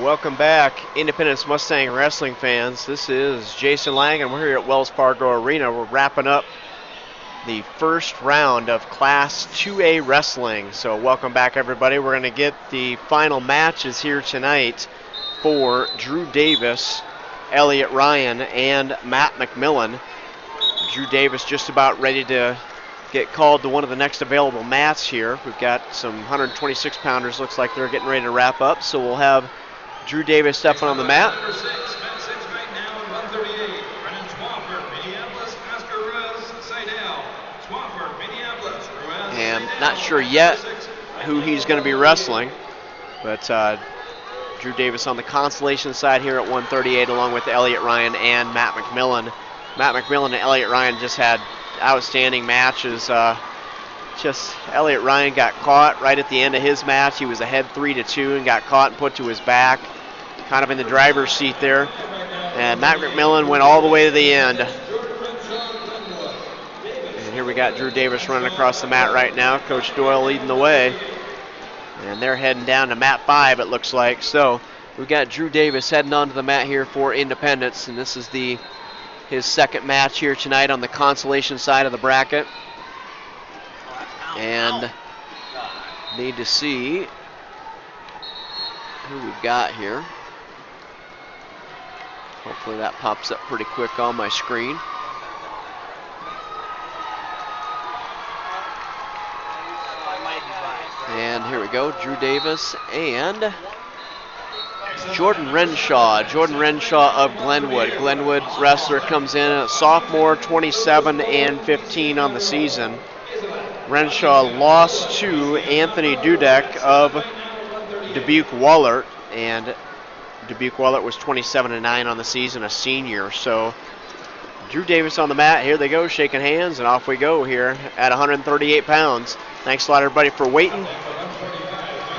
Welcome back, Independence Mustang Wrestling fans. This is Jason Lang, and we're here at Wells Fargo Arena. We're wrapping up the first round of Class 2A Wrestling. So welcome back, everybody. We're going to get the final matches here tonight for Drew Davis, Elliot Ryan, and Matt McMillan. Drew Davis just about ready to get called to one of the next available mats here. We've got some 126-pounders. Looks like they're getting ready to wrap up, so we'll have Drew Davis stepping on the mat. And not sure yet who he's going to be wrestling, but Drew Davis on the Constellation side here at 138, along with Elliot Ryan and Matt McMillan. Matt McMillan and Elliot Ryan just had outstanding matches. Elliot Ryan got caught right at the end of his match. He was ahead 3-2 and got caught and put to his back, kind of in the driver's seat there. And Matt McMillan went all the way to the end. And here we got Drew Davis running across the mat right now. Coach Doyle leading the way. And they're heading down to mat 5, it looks like. So we've got Drew Davis heading onto the mat here for Independence, and this is his second match here tonight on the Constellation side of the bracket. And need to see who we've got here. Hopefully that pops up pretty quick on my screen. And here we go, Drew Davis and Jordan Renshaw. Jordan Renshaw of Glenwood. Glenwood wrestler comes in a sophomore, 27-15 on the season. Renshaw lost to Anthony Dudek of Dubuque Wahlert, and Dubuque Wahlert was 27-9 on the season, a senior. So Drew Davis on the mat. Here they go, shaking hands, and off we go here at 138 pounds. Thanks a lot, everybody, for waiting.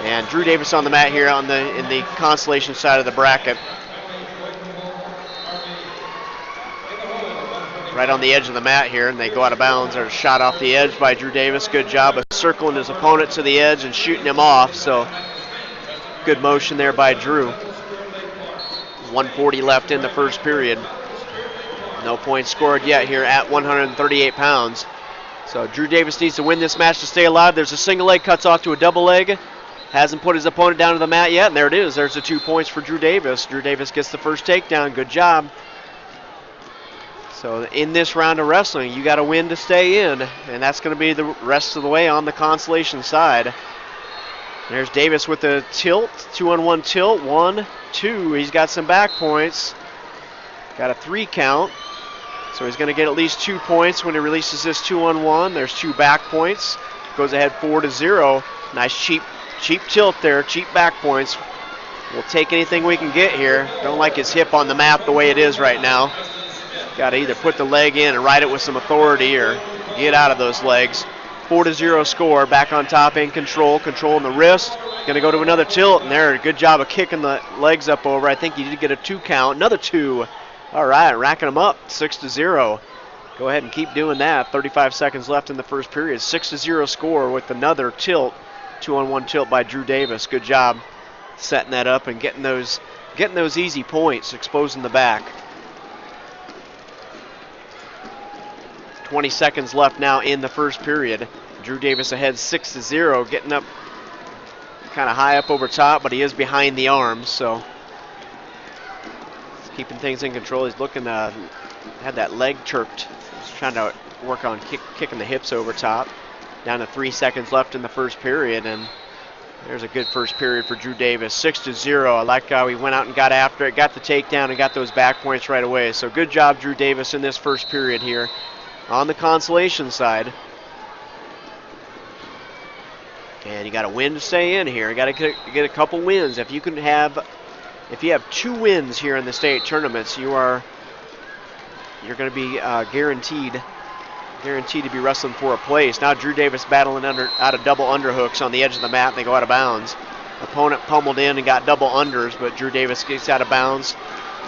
And Drew Davis on the mat here in the Constellation side of the bracket. Right on the edge of the mat here, and they go out of bounds. There's a shot off the edge by Drew Davis. Good job of circling his opponent to the edge and shooting him off. So good motion there by Drew. 1:40 left in the first period. No points scored yet here at 138 pounds. So Drew Davis needs to win this match to stay alive. There's a single leg, cuts off to a double leg. Hasn't put his opponent down to the mat yet, and there it is. There's the 2 points for Drew Davis. Drew Davis gets the first takedown. Good job. So in this round of wrestling, you got to win to stay in, and that's going to be the rest of the way on the Constellation side. There's Davis with the tilt, 2-on-1 tilt, 1, 2. He's got some back points. Got a 3 count. So he's going to get at least 2 points when he releases this 2-on-1. There's 2 back points. Goes ahead 4-0. Nice cheap tilt there, cheap back points. We'll take anything we can get here. Don't like his hip on the mat the way it is right now. Got to either put the leg in and ride it with some authority or get out of those legs. 4-0 score. Back on top, in control. Controlling the wrist. Going to go to another tilt, and there, good job of kicking the legs up over. I think he did get a 2 count. Another 2. All right, racking them up, 6-0. Go ahead and keep doing that. 35 seconds left in the first period. 6-0 score with another tilt. 2-on-1 tilt by Drew Davis. Good job setting that up and getting those easy points, exposing the back. 20 seconds left now in the first period. Drew Davis ahead 6-0, getting up kind of high up over top, but he is behind the arms, so he's keeping things in control. He's looking to had that leg chirped. He's trying to work on kicking the hips over top. Down to 3 seconds left in the first period, and there's a good first period for Drew Davis. 6-0. I like how he went out and got after it, got the takedown, and got those back points right away. So good job, Drew Davis, in this first period here on the Constellation side. And you got to win to stay in here. You got to get a couple wins. If you have 2 wins here in the state tournaments, you're going to be guaranteed to be wrestling for a place. Now Drew Davis battling out of double underhooks on the edge of the mat, and they go out of bounds. Opponent pummeled in and got double unders, but Drew Davis gets out of bounds,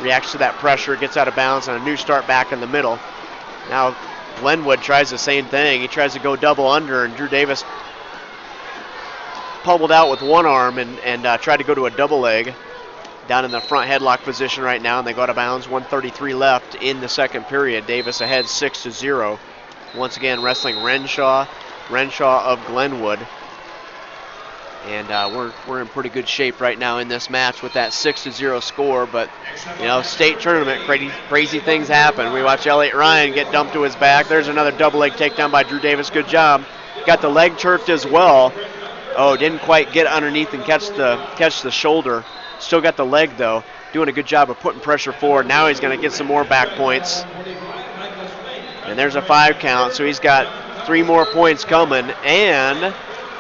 reacts to that pressure, gets out of bounds, and a new start back in the middle. Now Glenwood tries the same thing. He tries to go double under, and Drew Davis pummeled out with one arm and tried to go to a double leg down in the front headlock position right now, and they go out of bounds. 1:33 left in the second period. Davis ahead 6-0. Once again, wrestling Renshaw of Glenwood. And we're in pretty good shape right now in this match with that 6-0 score. But, you know, state tournament, crazy things happen. We watch Elliot Ryan get dumped to his back. There's another double leg takedown by Drew Davis. Good job. Got the leg turfed as well. Oh, didn't quite get underneath and catch the shoulder. Still got the leg, though. Doing a good job of putting pressure forward. Now he's going to get some more back points. And there's a 5 count, so he's got 3 more points coming. And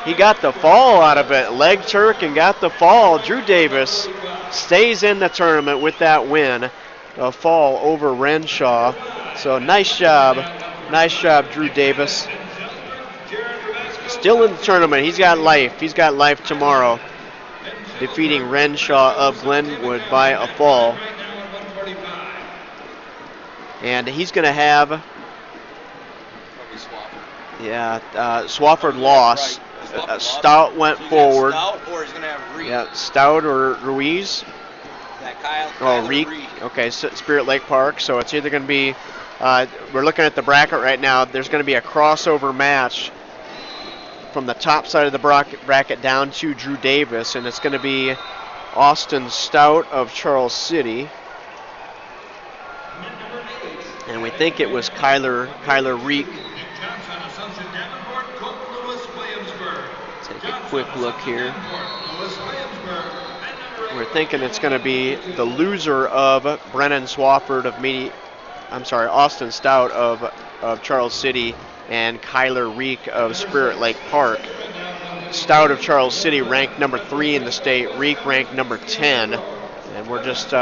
he got the fall out of it. Leg Turk and got the fall. Drew Davis stays in the tournament with that win. A fall over Renshaw. So nice job. Nice job, Drew Davis. Still in the tournament. He's got life. He's got life tomorrow, defeating Renshaw of Glenwood by a fall. And he's going to have, Swafford lost. Stout went forward. Stout, or he's going to have Reed. Yeah, Stout or Ruiz. Kyle Reed. Okay, Spirit Lake Park. So it's either going to be, we're looking at the bracket right now. There's going to be a crossover match from the top side of the bracket down to Drew Davis, and it's going to be Austin Stout of Charles City. And we think it was Kyler Reek. Take a quick look here. We're thinking it's going to be the loser of Brennan Swafford of Austin Stout of Charles City and Kyler Reek of Spirit Lake Park. Stout of Charles City ranked number 3 in the state. Reek ranked number 10. And we're just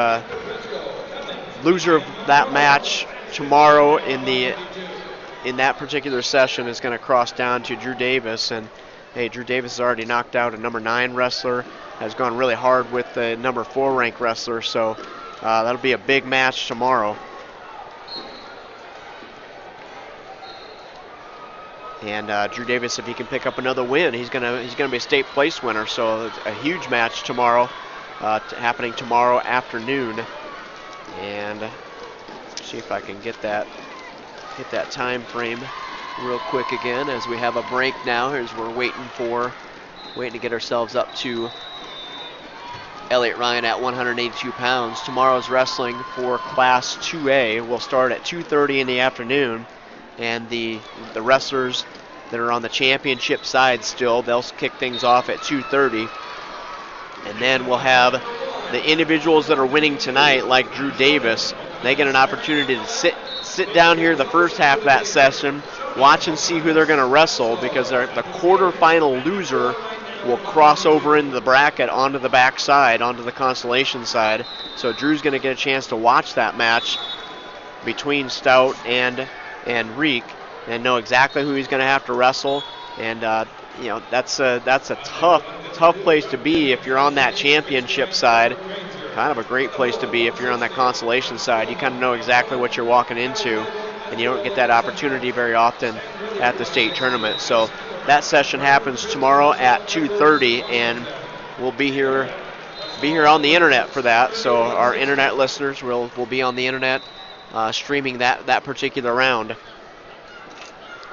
loser of that match tomorrow in that particular session is going to cross down to Drew Davis. And hey, Drew Davis has already knocked out a number 9 wrestler, has gone really hard with the number 4 ranked wrestler. So that'll be a big match tomorrow. And Drew Davis, if he can pick up another win, he's gonna be a state place winner. So it's a huge match tomorrow, happening tomorrow afternoon. And see if I can hit that time frame real quick again as we have a break now. As we're waiting to get ourselves up to Elliot Ryan at 182 pounds. Tomorrow's wrestling for Class 2A will start at 2:30 in the afternoon. And the wrestlers that are on the championship side still, they'll kick things off at 2:30. And then we'll have the individuals that are winning tonight, like Drew Davis. They get an opportunity to sit down here the first half of that session, watch and see who they're going to wrestle, because the quarterfinal loser will cross over into the bracket onto the back side, onto the consolation side. So Drew's going to get a chance to watch that match between Stout and Reek and know exactly who he's going to have to wrestle. And you know, that's a tough place to be if you're on that championship side. Kind of a great place to be if you're on that consolation side. You kind of know exactly what you're walking into, and you don't get that opportunity very often at the state tournament. So that session happens tomorrow at 2:30, and we'll be here on the internet for that. So our internet listeners will be on the internet streaming that particular round,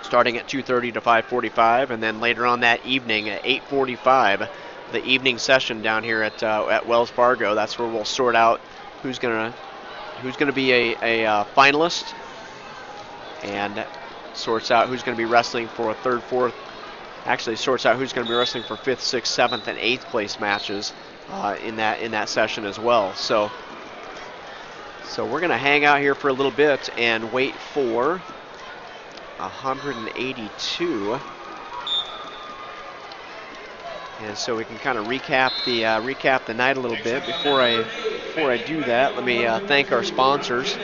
starting at 2:30 to 5:45, and then later on that evening at 8:45, the evening session down here at Wells Fargo. That's where we'll sort out who's gonna be a finalist, and sorts out who's gonna be wrestling for a 3rd, 4th. Actually, sorts out who's gonna be wrestling for 5th, 6th, 7th, and 8th place matches in that session as well. So we're gonna hang out here for a little bit and wait for 182. And so we can kind of recap the night a little bit. Before I do that, let me thank our sponsors.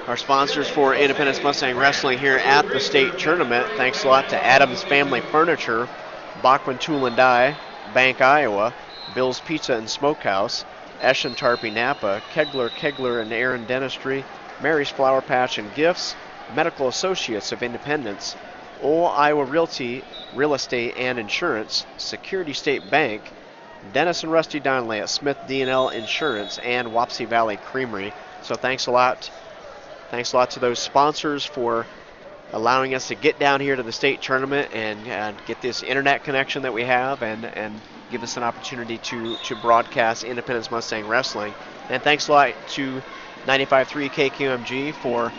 Our sponsors for Independence Mustang Wrestling here at the state tournament. Thanks a lot to Adams Family Furniture, Bachman Tool and Die, Bank Iowa, Bill's Pizza and Smokehouse, Esch and Tarpey Napa, Kegler and Aaron Dentistry, Mary's Flower Patch and Gifts, Medical Associates of Independence, Iowa Realty, Real Estate and Insurance, Security State Bank, Dennis and Rusty Donnelly at Smith D&L Insurance and Wapsie Valley Creamery. So thanks a lot. Thanks a lot to those sponsors for allowing us to get down here to the state tournament and get this internet connection that we have and give us an opportunity to broadcast Independence Mustang Wrestling. And thanks a lot to 95.3 KQMG for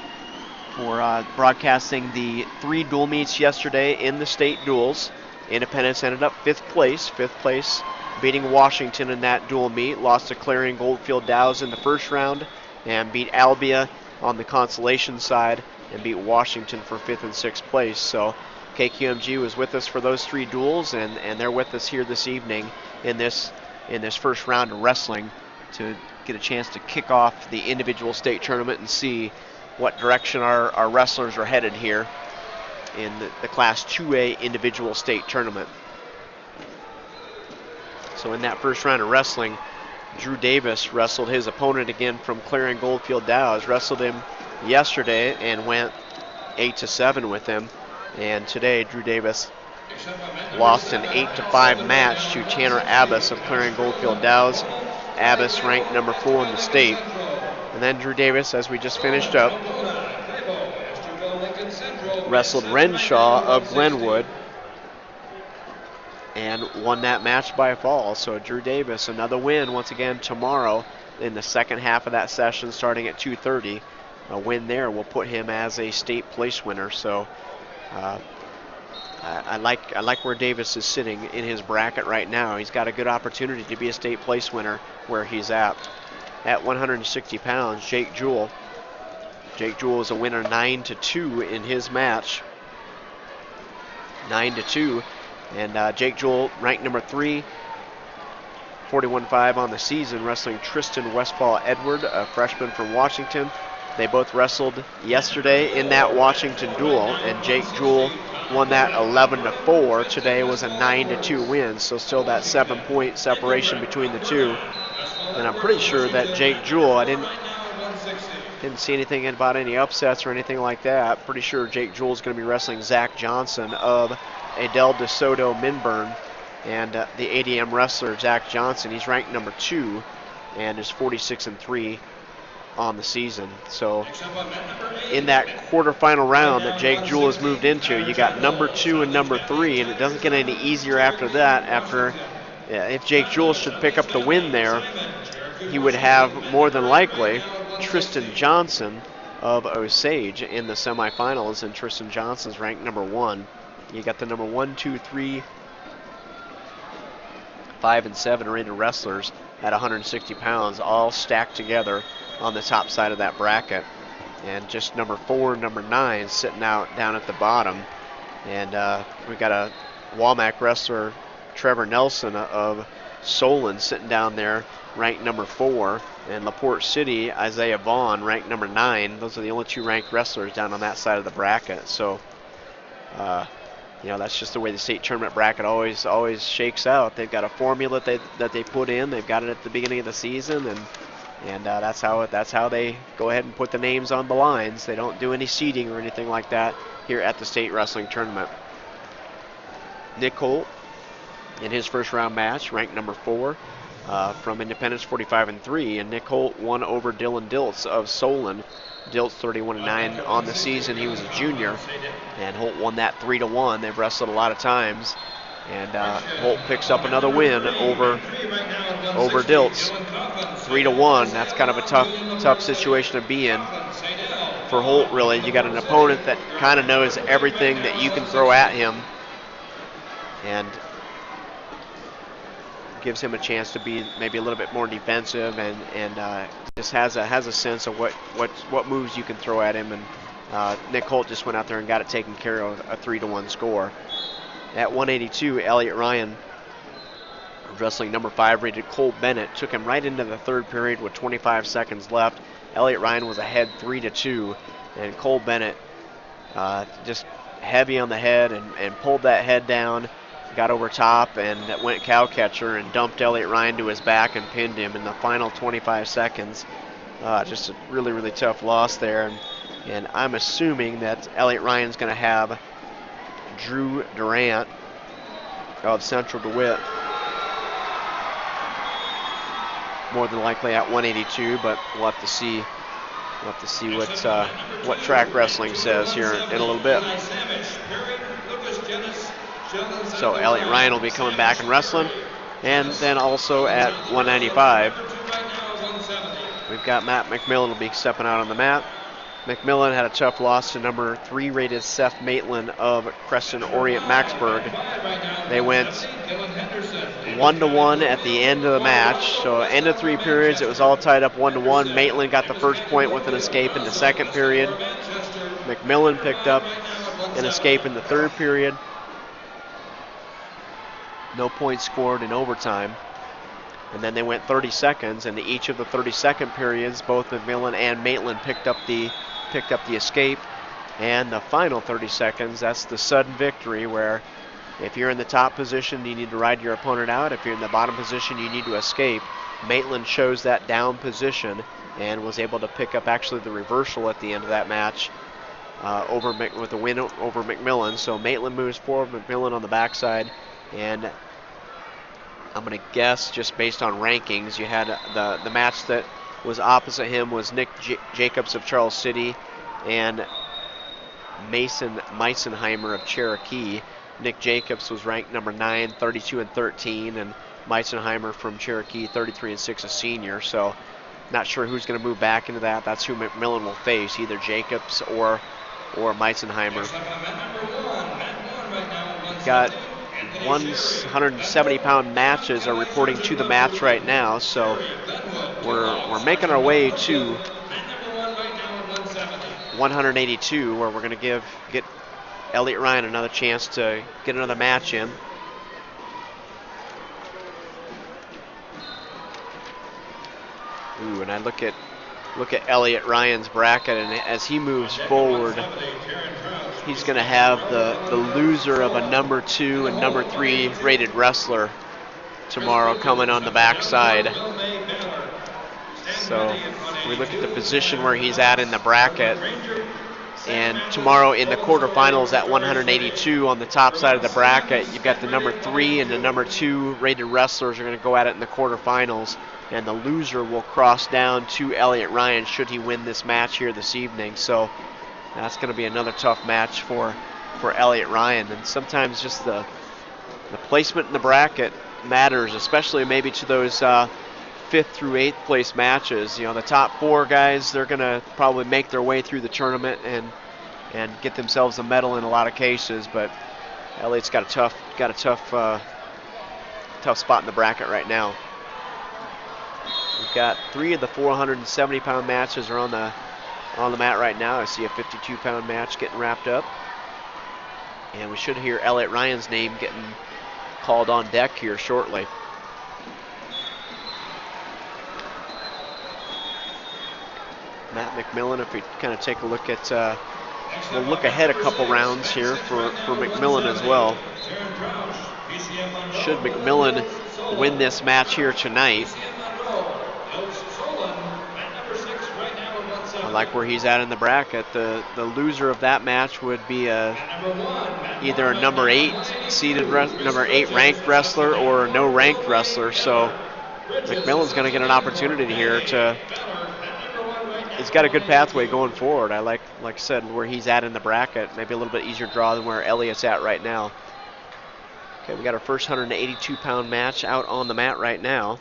broadcasting the 3 dual meets yesterday in the state duels. Independence ended up 5th place, beating Washington in that dual meet, lost to Clarion Goldfield Dows in the first round, and beat Albia on the consolation side, and beat Washington for 5th and 6th place. So KQMG was with us for those 3 duels, and they're with us here this evening in this first round of wrestling to get a chance to kick off the individual state tournament and see what direction our wrestlers are headed here in the Class 2A individual state tournament. So in that first round of wrestling, Drew Davis wrestled his opponent again from Clarion Goldfield Dows, wrestled him yesterday and went 8-7 with him. And today, Drew Davis lost an 8-5 match to Tanner Abbas of Clarion Goldfield Dows. Abbas ranked number 4 in the state. And then Drew Davis, as we just finished up, wrestled Renshaw of Glenwood and won that match by a fall. So Drew Davis, another win once again tomorrow in the second half of that session starting at 2:30. A win there will put him as a state place winner. So I like where Davis is sitting in his bracket right now. He's got a good opportunity to be a state place winner where he's at. At 160 pounds, Jake Jewell. Jake Jewell is a winner 9-2 in his match. 9-2. And Jake Jewell ranked number 3, 41-5 on the season, wrestling Tristan Westfall Edward, a freshman from Washington. They both wrestled yesterday in that Washington duel, and Jake Jewell won that 11-4. Today was a 9-2 win, so still that 7-point separation between the two. And I'm pretty sure that Jake Jewell, I didn't see anything about any upsets or anything like that. Pretty sure Jake Jewell is going to be wrestling Zach Johnson of Adel DeSoto Minburn, and the ADM wrestler Zach Johnson. He's ranked number 2 and is 46-3 on the season. So in that quarterfinal round that Jake Jewell has moved into, you got number 2 and number 3, and it doesn't get any easier after that. If Jake Jewell should pick up the win there, he would have more than likely Tristan Johnson of Osage in the semifinals, and Tristan Johnson's ranked number 1. You got the number 1, 2, 3, 5, and 7 rated wrestlers at 160 pounds, all stacked together on the top side of that bracket. And just number 4 and number 9 sitting out down at the bottom. And we got a Walmack wrestler, Trevor Nelson of Solon, sitting down there, ranked number 4. And LaPorte City, Isaiah Vaughn, ranked number 9. Those are the only 2 ranked wrestlers down on that side of the bracket. So, that's just the way the state tournament bracket always shakes out. They've got a formula that they put in. They've got it at the beginning of the season, and that's how they go ahead and put the names on the lines. They don't do any seeding or anything like that here at the state wrestling tournament. Nick Holt, in his first round match, ranked number 4 from Independence, 45-3, and Nick Holt won over Dylan Diltz of Solon. Diltz 31-9 on the season. He was a junior, and Holt won that 3-1. They've wrestled a lot of times, and Holt picks up another win over Diltz, 3-1. That's kind of a tough situation to be in for Holt. Really, you got an opponent that kind of knows everything that you can throw at him, and gives him a chance to be maybe a little bit more defensive, and just has a sense of what moves you can throw at him. And Nick Holt just went out there and got it taken care of, a 3-1 score. At 182, Elliot Ryan, wrestling number 5 rated Cole Bennett, took him right into the third period with 25 seconds left. Elliot Ryan was ahead 3-2, and Cole Bennett just heavy on the head and pulled that head down, got over top, and went cow catcher and dumped Elliot Ryan to his back and pinned him in the final 25 seconds. Just a really, really tough loss there. And I'm assuming that Elliot Ryan's going to have Drew Durant of Central DeWitt more than likely at 182, but we'll have to see. We'll have to see what Track Wrestling says here in a little bit. So Elliot Ryan will be coming back and wrestling. And then also at 195, we've got Matt McMillan will be stepping out on the mat. McMillan had a tough loss to number 3 rated Seth Maitland of Creston Orient Maxburg. They went 1-1 at the end of the match. So end of 3 periods, it was all tied up 1-1. Maitland got the first point with an escape in the second period. McMillan picked up an escape in the third period. No points scored in overtime. And then they went 30 seconds, and each of the 32nd periods, both McMillan and Maitland picked up the escape. And the final 30 seconds, that's the sudden victory, where if you're in the top position, you need to ride your opponent out. If you're in the bottom position, you need to escape. Maitland chose that down position and was able to pick up actually the reversal at the end of that match with a win over McMillan. So Maitland moves forward, McMillan on the backside, and I'm going to guess, just based on rankings, you had the match that was opposite him was Nick Jacobs of Charles City and Mason Meisenheimer of Cherokee. Nick Jacobs was ranked number 9, 32-13, and Meisenheimer from Cherokee, 33-6, a senior. So not sure who's going to move back into that. That's who McMillan will face, either Jacobs or Meisenheimer. We've got 170-pound matches are reporting to the match right now, so we're making our way to 182, where we're going to get Elliot Ryan another chance to get another match in. Ooh, and I look at Elliot Ryan's bracket, and as he moves forward, he's going to have the loser of a number 2 and number 3 rated wrestler tomorrow coming on the backside. So we look at the position where he's at in the bracket, and tomorrow in the quarterfinals at 182 on the top side of the bracket, you've got the number 3 and the number 2 rated wrestlers are going to go at it in the quarterfinals, and the loser will cross down to Elliot Ryan should he win this match here this evening. So that's going to be another tough match for Elliot Ryan. And sometimes just the placement in the bracket matters, especially maybe to those 5th through 8th place matches. You know, the top 4 guys, they're going to probably make their way through the tournament and get themselves a medal in a lot of cases. But Elliot's got a tough spot in the bracket right now. We've got 3 of the 470-pound matches are on the mat right now. I see a 52-pound match getting wrapped up. And we should hear Elliot Ryan's name getting called on deck here shortly. Matt McMillan, if we kind of take a look at, we'll look ahead a couple rounds here for McMillan as well. Should McMillan win this match here tonight, I like where he's at in the bracket. The loser of that match would be either a number 8 seeded, number 8 ranked wrestler or no ranked wrestler. So McMillan's going to get an opportunity here to. He's got a good pathway going forward. I like I said, where he's at in the bracket. Maybe a little bit easier draw than where Elliot's at right now. Okay, we got our first 182-pound match out on the mat right now.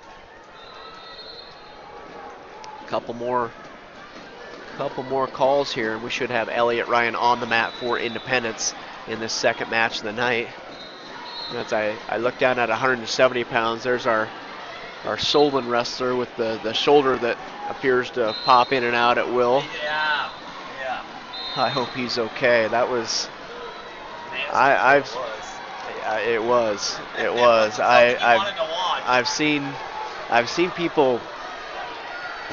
Couple more calls here, and we should have Elliot Ryan on the mat for Independence in this second match of the night. As I look down at 170 pounds, there's our Solon wrestler with the shoulder that appears to pop in and out at will. Yeah. I hope he's okay. That was, it was. I've seen people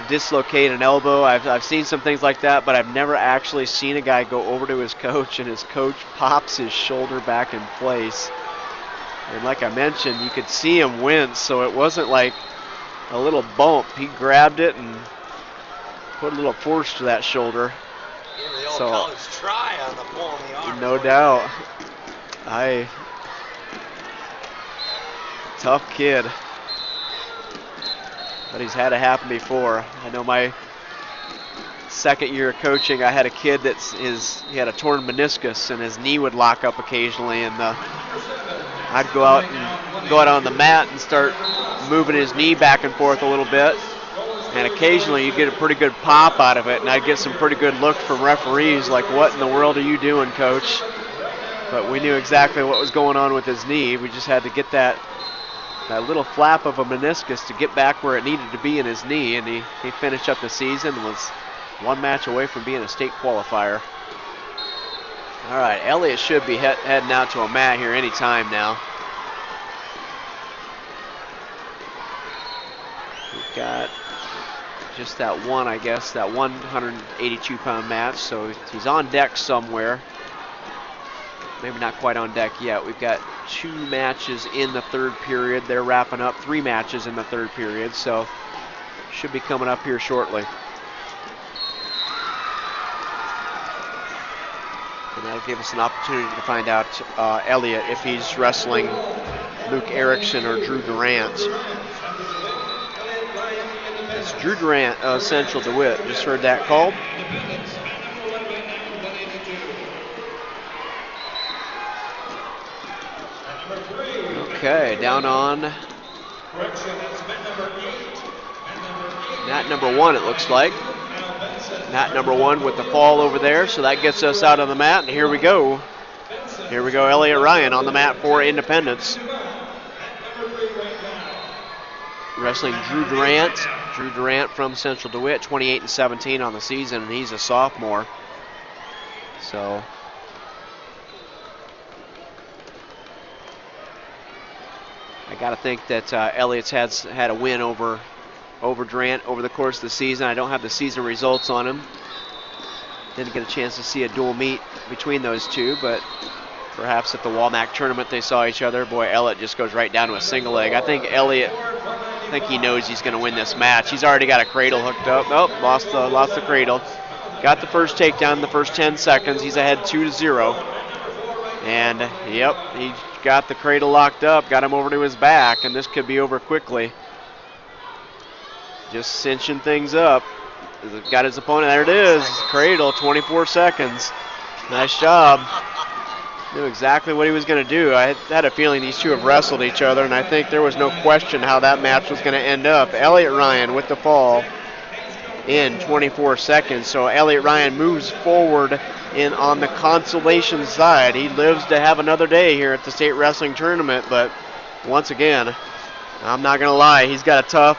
dislocate an elbow. I've seen some things like that, but I've never actually seen a guy go over to his coach and his coach pops his shoulder back in place. And like I mentioned, you could see him wince, so it wasn't like a little bump. He grabbed it and put a little force to that shoulder. Give the old college try on the pull in the arm. No doubt. Tough kid. but he's had it happen before. I know my second year of coaching, I had a kid he had a torn meniscus and his knee would lock up occasionally, and I'd go out on the mat and start moving his knee back and forth a little bit, and occasionally you get a pretty good pop out of it, and I'd get some pretty good looks from referees like, what in the world are you doing, coach? But we knew exactly what was going on with his knee. We just had to get that little flap of a meniscus to get back where it needed to be in his knee, and he finished up the season and was one match away from being a state qualifier. All right, Elliott should be heading out to a mat here any time now. We've got just that one, I guess, that 182-pound match, so he's on deck somewhere. Maybe not quite on deck yet. We've got 2 matches in the third period. They're wrapping up 3 matches in the third period, so should be coming up here shortly. And that'll give us an opportunity to find out Elliott if he's wrestling Luke Erickson or Drew Durant. It's Drew Durant of Central DeWitt. Just heard that called. Okay, down on mat number 1, it looks like. Mat number 1 with the fall over there, so that gets us out on the mat, and here we go. Here we go, Elliott Ryan on the mat for Independence. Wrestling Drew Durant. Drew Durant from Central DeWitt, 28-17 on the season, and he's a sophomore. So I got to think that Elliott's had a win over Durant over the course of the season. I don't have the season results on him. Didn't get a chance to see a dual meet between those two, but perhaps at the Walmack tournament they saw each other. Boy, Elliott just goes right down to a single leg. I think he knows he's going to win this match. He's already got a cradle hooked up. Nope, lost the cradle. Got the first takedown in the first 10 seconds. He's ahead 2-0. And, yep, he got the cradle locked up, got him over to his back, and this could be over quickly. Just cinching things up. Got his opponent. There it is. Cradle, 24 seconds. Nice job. Knew exactly what he was going to do. I had a feeling these two have wrestled each other, and I think there was no question how that match was going to end up. Elliott Ryan with the fall in 24 seconds. So Elliott Ryan moves forward on the consolation side. He lives to have another day here at the state wrestling tournament, but once again, I'm not going to lie, he's got a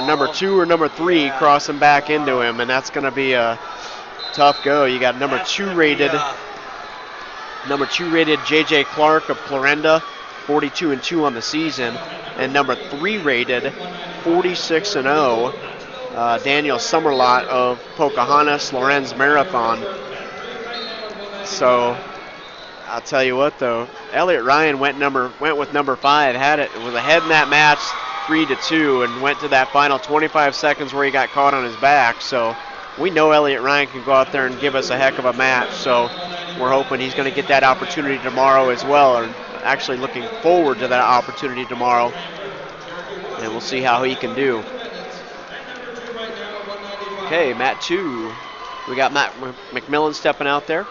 number 2 or number 3 crossing back into him, and that's going to be a tough go. You got number 2 rated J.J. Clark of Clarinda, 42-2 on the season, and number 3 rated, 46-0, Daniel Summerlot of Pocahontas Lorenz Marathon. So I'll tell you what, though, Elliott Ryan went with number 5, was ahead in that match 3-2, and went to that final 25 seconds where he got caught on his back. So we know Elliott Ryan can go out there and give us a heck of a match. So we're hoping he's going to get that opportunity tomorrow as well, or actually looking forward to that opportunity tomorrow. And we'll see how he can do. Okay, mat 2. We got Matt McMillan stepping out there.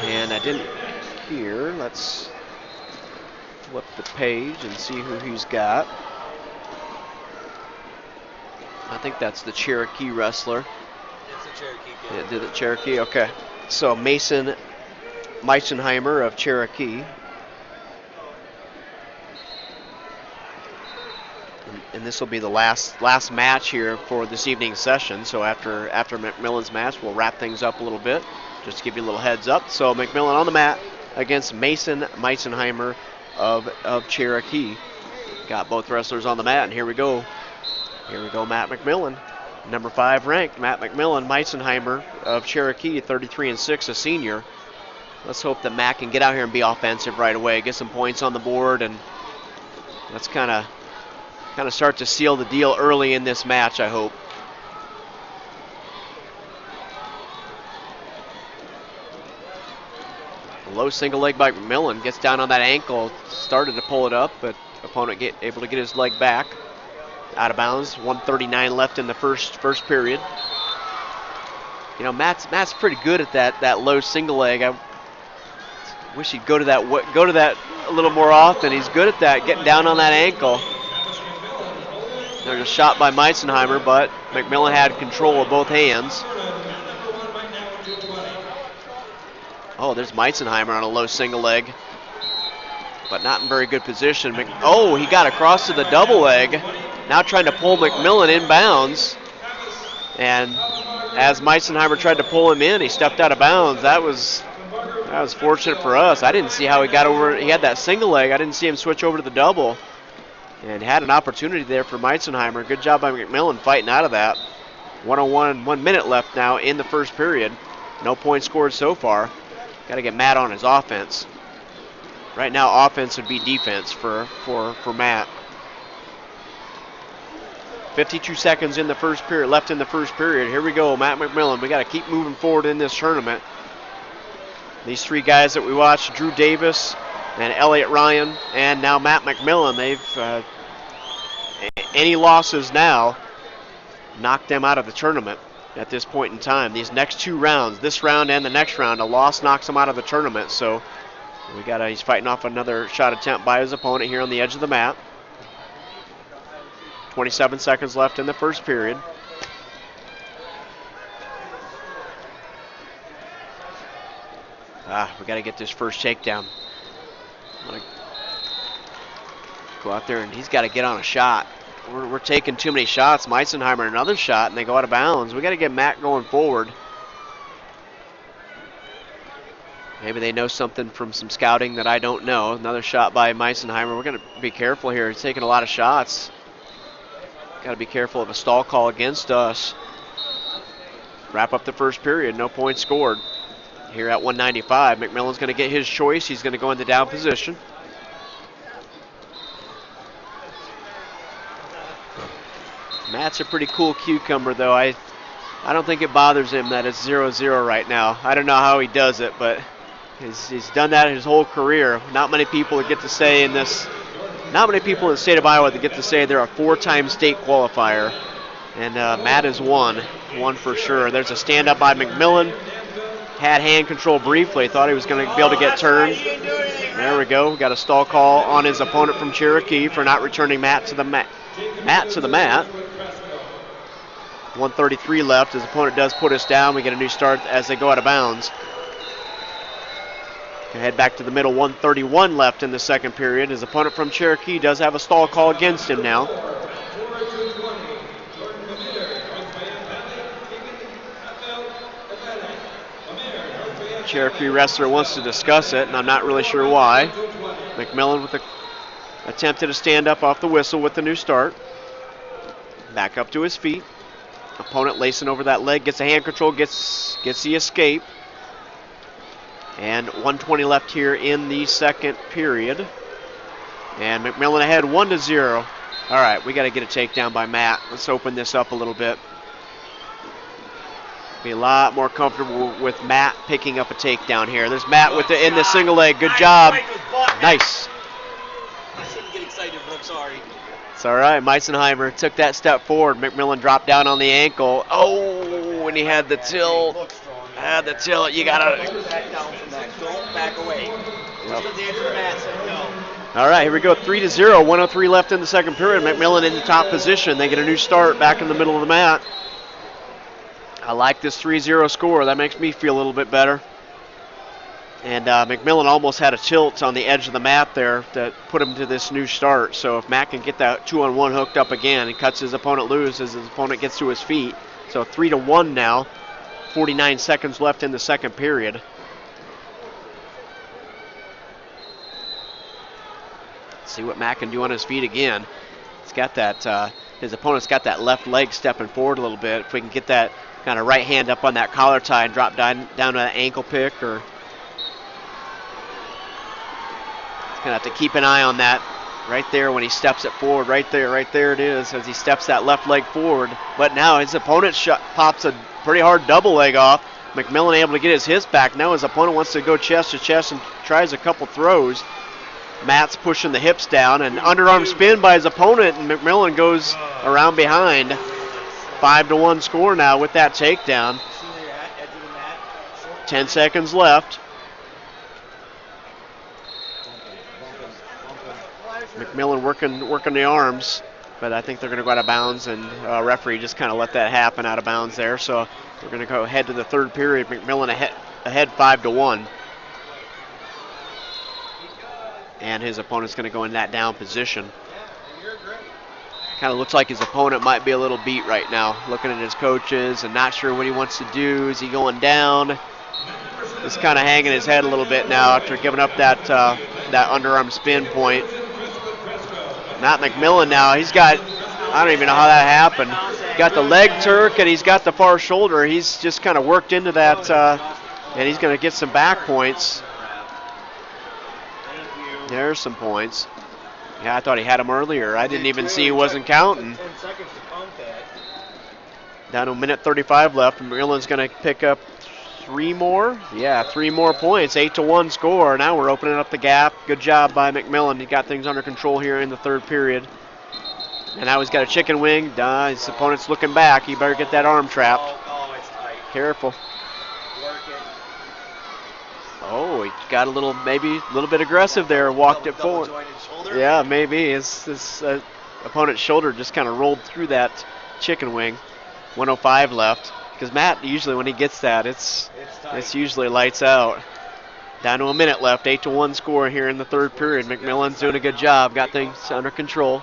And I didn't hear. Let's flip the page and see who he's got. I think that's the Cherokee wrestler. It's the Cherokee kid. Yeah, did it Cherokee? Okay. So Mason Meitzenheimer of Cherokee. And this will be the last match here for this evening's session. So after McMillan's match, we'll wrap things up a little bit, just to give you a little heads up. So McMillan on the mat against Mason Meitzenheimer of Cherokee. Got both wrestlers on the mat, and here we go. Here we go, Matt McMillan. Number 5 ranked, Matt McMillan, Meitzenheimer of Cherokee, 33-6, a senior. Let's hope that Matt can get out here and be offensive right away, get some points on the board, and let's kind of start to seal the deal early in this match, I hope. Low single leg by McMillan. Gets down on that ankle. Started to pull it up, but opponent able to get his leg back. Out of bounds. 1:39 left in the first period. You know, Matt's pretty good at that low single leg. I wish he'd go to that a little more often. He's good at that, getting down on that ankle. There's a shot by Meisenheimer, but McMillan had control of both hands. Oh, there's Meisenheimer on a low single leg, but not in very good position. Oh, he got across to the double leg. Now trying to pull McMillan inbounds. And as Meisenheimer tried to pull him in, he stepped out of bounds. That was fortunate for us. I didn't see how he got over. He had that single leg. I didn't see him switch over to the double. And had an opportunity there for Meisenheimer. Good job by McMillan fighting out of that. 1:01, 1 minute left now in the first period. No points scored so far. Got to get Matt on his offense. Right now, offense would be defense for Matt. 52 seconds in the first period, left in the first period. Here we go, Matt McMillan. We got to keep moving forward in this tournament. These three guys that we watched, Drew Davis and Elliot Ryan, and now Matt McMillan, they've any losses now knocked them out of the tournament at this point in time. These next two rounds, this round and the next round, a loss knocks them out of the tournament. So he's fighting off another shot attempt by his opponent here on the edge of the mat. 27 seconds left in the first period. We got to get this first takedown. Go out there, and he's got to get on a shot. We're taking too many shots. Meisenheimer another shot, and they go out of bounds. We got to get Matt going forward. Maybe they know something from some scouting that I don't know. Another shot by Meisenheimer. We're going to be careful here. He's taking a lot of shots. Got to be careful of a stall call against us. Wrap up the first period. No points scored. Here at 195, McMillan's going to get his choice. He's going to go into down position. Matt's a pretty cool cucumber, though. I don't think it bothers him that it's 0-0 right now. I don't know how he does it, but he's done that his whole career. Not many people that get to say in this, not many people in the state of Iowa that get to say they're a four-time state qualifier. And Matt is one for sure. There's a stand-up by McMillan. Had hand control briefly. Thought he was going to be able to get turned. There we go. We got a stall call on his opponent from Cherokee for not returning Matt to the mat. 1:33 left. His opponent does put us down. We get a new start as they go out of bounds. Head back to the middle. 1:31 left in the second period. His opponent from Cherokee does have a stall call against him now. Cherokee wrestler wants to discuss it, and I'm not really sure why. McMillan with attempted to stand up off the whistle with the new start. Back up to his feet. Opponent lacing over that leg, gets a hand control, gets the escape. And 1:20 left here in the second period. And McMillan ahead 1-0. All right, we got to get a takedown by Matt. Let's open this up a little bit. Be a lot more comfortable with Matt picking up a takedown here. There's Matt with in the single leg. Good job. Nice. I shouldn't get excited, but I'm sorry. It's all right. Meisenheimer took that step forward. McMillan dropped down on the ankle. Oh, and he had the tilt. Had the tilt. You gotta back down from that. Don't back away. Yep. The edge of the mat said no. All right, here we go. 3-0. 1:03 left in the second period. McMillan in the top position. They get a new start back in the middle of the mat. I like this 3-0 score. That makes me feel a little bit better. And McMillan almost had a tilt on the edge of the mat there that put him to this new start. So if Matt can get that 2-on-1 hooked up again and cuts his opponent loose as his opponent gets to his feet. So 3-1 now. 49 seconds left in the second period. Let's see what Matt can do on his feet again. He's got that, his opponent's got that left leg stepping forward a little bit. If we can get that kind of right hand up on that collar tie and drop down to that ankle pick, or he's gonna have to keep an eye on that right there when he steps it forward. Right there it is as he steps that left leg forward. But now his opponent pops a pretty hard double leg off. McMillan able to get his hips back. Now his opponent wants to go chest to chest and tries a couple throws. Matt's pushing the hips down, and underarm spin by his opponent, and McMillan goes around behind. 5-1 score now with that takedown. 10 seconds left. McMillan working the arms, but I think they're going to go out of bounds, and referee just kind of let that happen out of bounds there. So we're going to go ahead to the third period. McMillan ahead 5-1. And his opponent's going to go in that down position. Kind of looks like his opponent might be a little beat right now, looking at his coaches and not sure what he wants to do. Is he going down? Just kind of hanging his head a little bit now after giving up that underarm spin point. Matt McMillan now, he's got, I don't even know how that happened. Got the leg Turk and he's got the far shoulder. He's just kind of worked into that, and he's going to get some back points. There's some points. Yeah, I thought he had him earlier. I didn't even see he wasn't counting. Down to a minute 35 left. McMillan's going to pick up 3 more. Yeah, 3 more points. 8-1 score. Now we're opening up the gap. Good job by McMillan. He got things under control here in the third period. And now he's got a chicken wing. His opponent's looking back. He better get that arm trapped. Careful. Oh, he got maybe a little bit aggressive there, walked it forward. Yeah, maybe. His opponent's shoulder just kind of rolled through that chicken wing. 1:05 left. Because Matt, usually when he gets that, it's usually lights out. Down to a minute left, 8-1 score here in the third period. McMillan's doing a good job, got things under control.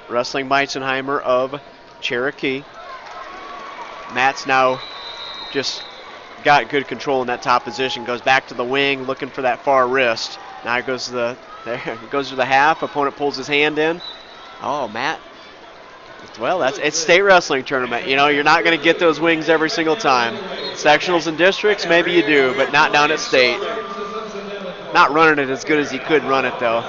Wrestling Meisenheimer of Cherokee. Matt's now just got good control in that top position. Goes back to the wing, looking for that far wrist. Now it goes to the half. Opponent pulls his hand in. Oh, Matt. Well, it's state wrestling tournament. You know, you're not going to get those wings every single time. Sectionals and districts, maybe you do, but not down at state. Not running it as good as he could run it, though.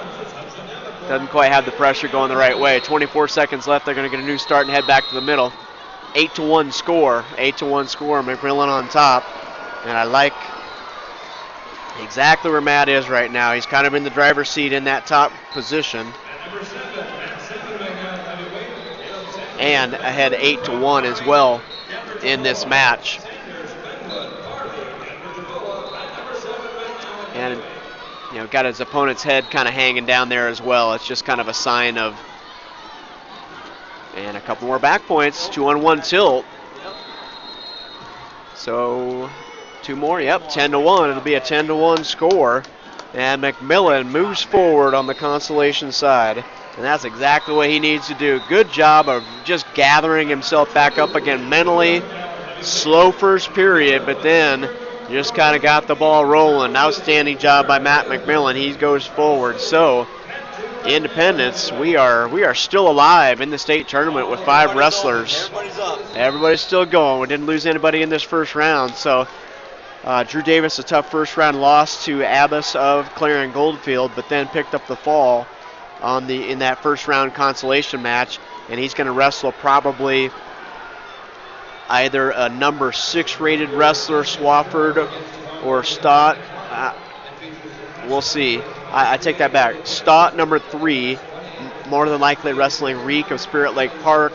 Doesn't quite have the pressure going the right way. 24 seconds left. They're going to get a new start and head back to the middle. 8-1 score. 8-1 score. McMillan on top. And I like exactly where Matt is right now. He's kind of in the driver's seat in that top position. And ahead 8-1 as well in this match. And, you know, got his opponent's head kind of hanging down there as well. It's just kind of a sign of, and a couple more back points. 2-on-1 tilt. So 2 more, yep, 10-1. It'll be a 10-1 score. And McMillan moves forward on the consolation side. And that's exactly what he needs to do. Good job of just gathering himself back up again mentally. Slow first period, but then just kind of got the ball rolling. Outstanding job by Matt McMillan. He goes forward. So, Independence, we are still alive in the state tournament with 5 wrestlers. Everybody's still going. We didn't lose anybody in this first round. So, Drew Davis, a tough first round loss to Abbas of Clarion Goldfield, but then picked up the fall in that first round consolation match, and he's going to wrestle probably either a number 6 rated wrestler, Swafford, or Stott. We'll see. I take that back. Stott, number 3, more than likely wrestling Reek of Spirit Lake Park.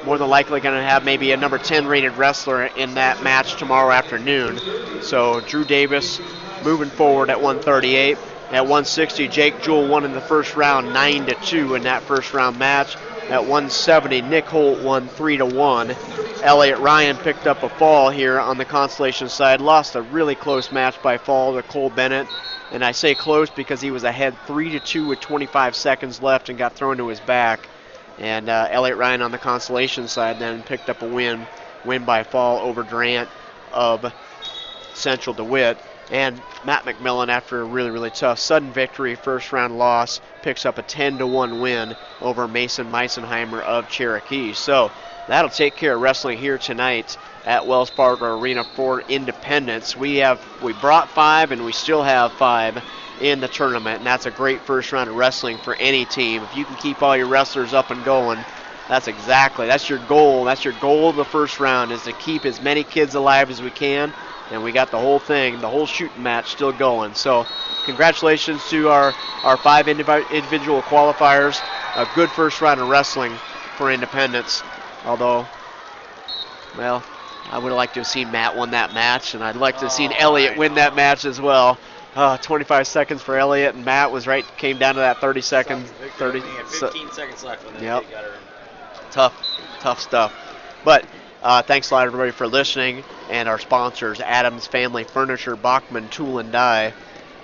More than likely going to have maybe a number 10 rated wrestler in that match tomorrow afternoon. So Drew Davis moving forward at 138. At 160, Jake Jewell won in the first round 9-2 in that first round match. At 170, Nick Holt won 3-1. Elliot Ryan picked up a fall here on the consolation side. Lost a really close match by fall to Cole Bennett. And I say close because he was ahead 3-2 with 25 seconds left and got thrown to his back. And Elliot Ryan on the consolation side then picked up a win by fall over Durant of Central DeWitt. And Matt McMillan, after a really, really tough sudden victory, first round loss, picks up a 10-1 win over Mason Meisenheimer of Cherokee. So that'll take care of wrestling here tonight at Wells Fargo Arena for Independence. We brought 5 and we still have 5 in the tournament, and that's a great first round of wrestling for any team. If you can keep all your wrestlers up and going, That's your goal. That's your goal of the first round, is to keep as many kids alive as we can. And we got the whole thing, the whole shooting match still going. So congratulations to our 5 individual qualifiers. A good first round of wrestling for Independence. Although, well, I would have liked to have seen Matt win that match, and I'd like to have seen Elliott win that match as well. 25 seconds for Elliott, and Matt was right, came down to that 30 seconds. 30. 15 seconds left when they got her. Tough stuff. But thanks a lot, everybody, for listening. And our sponsors, Adams Family Furniture, Bachman Tool and Die,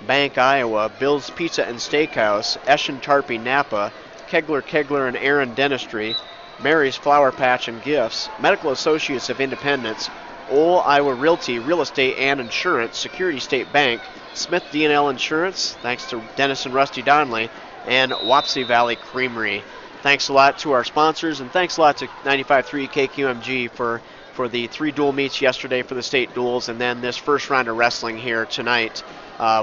Bank Iowa, Bill's Pizza and Steakhouse, Eschen Tarpey Napa, Kegler and Aaron Dentistry, Mary's Flower Patch and Gifts, Medical Associates of Independence, Ole Iowa Realty, Real Estate and Insurance, Security State Bank, Smith D&L Insurance, thanks to Dennis and Rusty Donnelly, and Wapsie Valley Creamery. Thanks a lot to our sponsors, and thanks a lot to 95.3 KQMG for the 3 dual meets yesterday for the state duels, and then this first round of wrestling here tonight.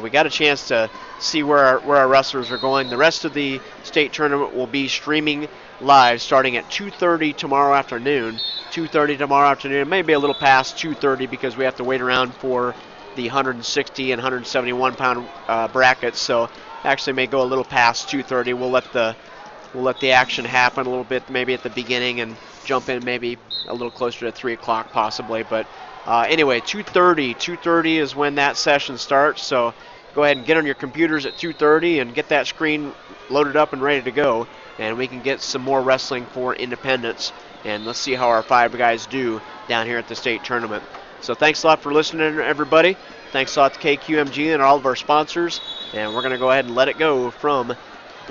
We got a chance to see where our wrestlers are going. The rest of the state tournament will be streaming live starting at 2:30 tomorrow afternoon. 2:30 tomorrow afternoon, maybe a little past 2:30 because we have to wait around for the 160 and 171 pound brackets. So actually may go a little past 2:30. We'll let the action happen a little bit, maybe at the beginning, and jump in maybe a little closer to 3 o'clock possibly. But anyway, 2:30 is when that session starts. So go ahead and get on your computers at 2:30 and get that screen loaded up and ready to go. And we can get some more wrestling for Independence. And let's see how our 5 guys do down here at the state tournament. So thanks a lot for listening, everybody. Thanks a lot to KQMG and all of our sponsors. And we're going to go ahead and let it go from the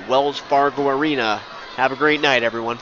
Wells Fargo Arena. Have a great night, everyone.